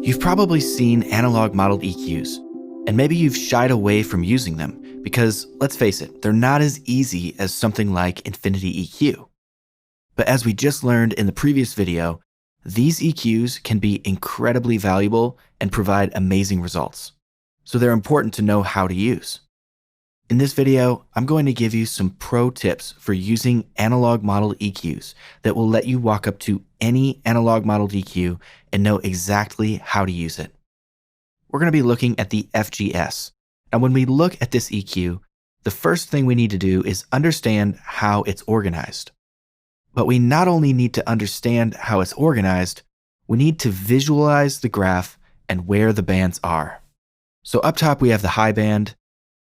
You've probably seen analog modeled EQs, and maybe you've shied away from using them because, let's face it, they're not as easy as something like infinity EQ. But as we just learned in the previous video, these EQs can be incredibly valuable and provide amazing results. So they're important to know how to use. In this video, I'm going to give you some pro tips for using analog modeled EQs that will let you walk up to any analog modeled EQ and know exactly how to use it. We're going to be looking at the FGS. Now, when we look at this EQ, the first thing we need to do is understand how it's organized. But we not only need to understand how it's organized, we need to visualize the graph and where the bands are. So up top, we have the high band.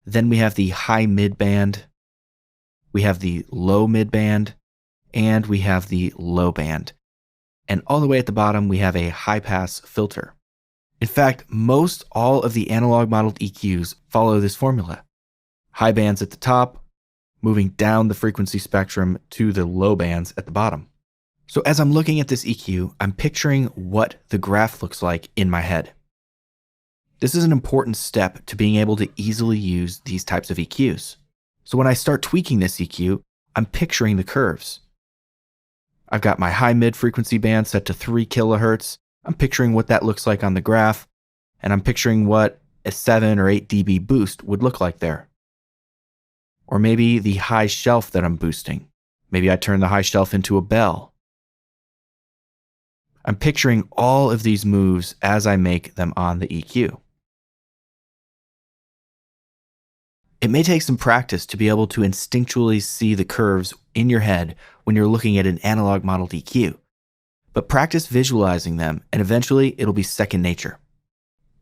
Then we have the high mid band, we have the low mid band, and we have the low band. And all the way at the bottom, we have a high pass filter. In fact, most all of the analog modeled EQs follow this formula. High bands at the top, moving down the frequency spectrum to the low bands at the bottom. So as I'm looking at this EQ, I'm picturing what the graph looks like in my head. This is an important step to being able to easily use these types of EQs. So when I start tweaking this EQ, I'm picturing the curves. I've got my high mid frequency band set to 3 kilohertz. I'm picturing what that looks like on the graph, and I'm picturing what a 7 or 8 dB boost would look like there. Or maybe the high shelf that I'm boosting. Maybe I turn the high shelf into a bell. I'm picturing all of these moves as I make them on the EQ. It may take some practice to be able to instinctually see the curves in your head when you're looking at an analog modeled EQ, but practice visualizing them and eventually it'll be second nature.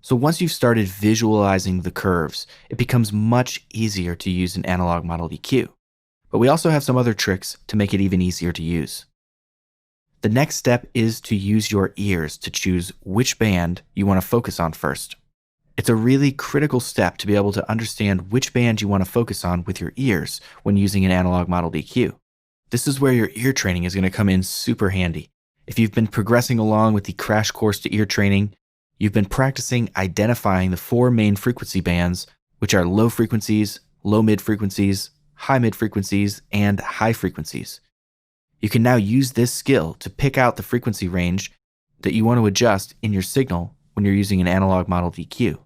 So once you've started visualizing the curves, it becomes much easier to use an analog modeled EQ. But we also have some other tricks to make it even easier to use. The next step is to use your ears to choose which band you want to focus on first. It's a really critical step to be able to understand which band you want to focus on with your ears when using an analog modeled EQ. This is where your ear training is going to come in super handy. If you've been progressing along with the crash course to ear training, you've been practicing identifying the 4 main frequency bands, which are low frequencies, low mid frequencies, high mid frequencies, and high frequencies. You can now use this skill to pick out the frequency range that you want to adjust in your signal when you're using an analog modeled EQ.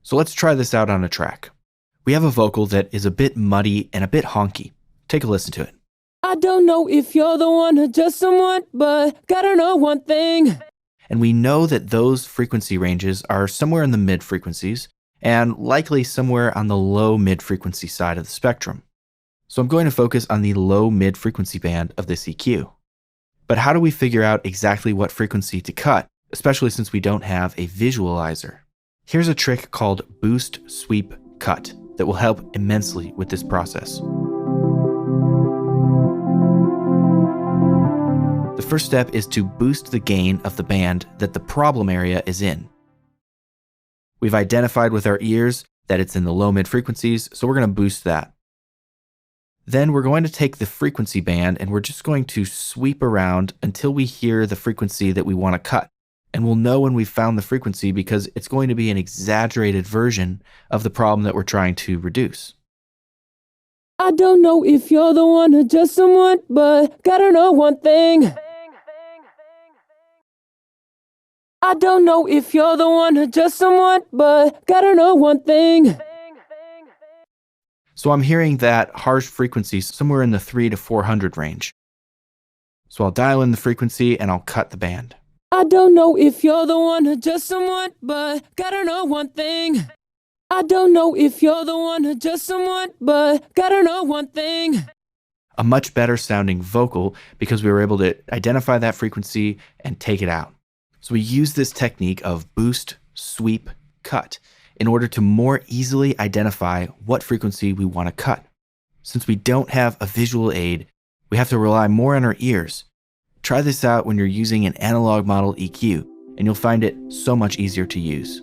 So let's try this out on a track. We have a vocal that is a bit muddy and a bit honky. Take a listen to it. I don't know if you're the one or just someone, but gotta know one thing. And we know that those frequency ranges are somewhere in the mid frequencies and likely somewhere on the low mid frequency side of the spectrum. So I'm going to focus on the low mid frequency band of this EQ. But how do we figure out exactly what frequency to cut, especially since we don't have a visualizer? Here's a trick called boost, sweep, cut that will help immensely with this process. The first step is to boost the gain of the band that the problem area is in. We've identified with our ears that it's in the low mid frequencies, so we're going to boost that. Then we're going to take the frequency band and we're just going to sweep around until we hear the frequency that we want to cut. And we'll know when we've found the frequency because it's going to be an exaggerated version of the problem that we're trying to reduce. I don't know if you're the one or just someone, but gotta know one thing. I don't know if you're the one or just someone, but gotta know one thing. So I'm hearing that harsh frequency somewhere in the 300 to 400 range. So I'll dial in the frequency and I'll cut the band. I don't know if you're the one or just someone, but gotta know one thing. I don't know if you're the one or just someone, but gotta know one thing. A much better sounding vocal because we were able to identify that frequency and take it out. So we use this technique of boost, sweep, cut in order to more easily identify what frequency we want to cut. Since we don't have a visual aid, we have to rely more on our ears. Try this out when you're using an analog model EQ, and you'll find it so much easier to use.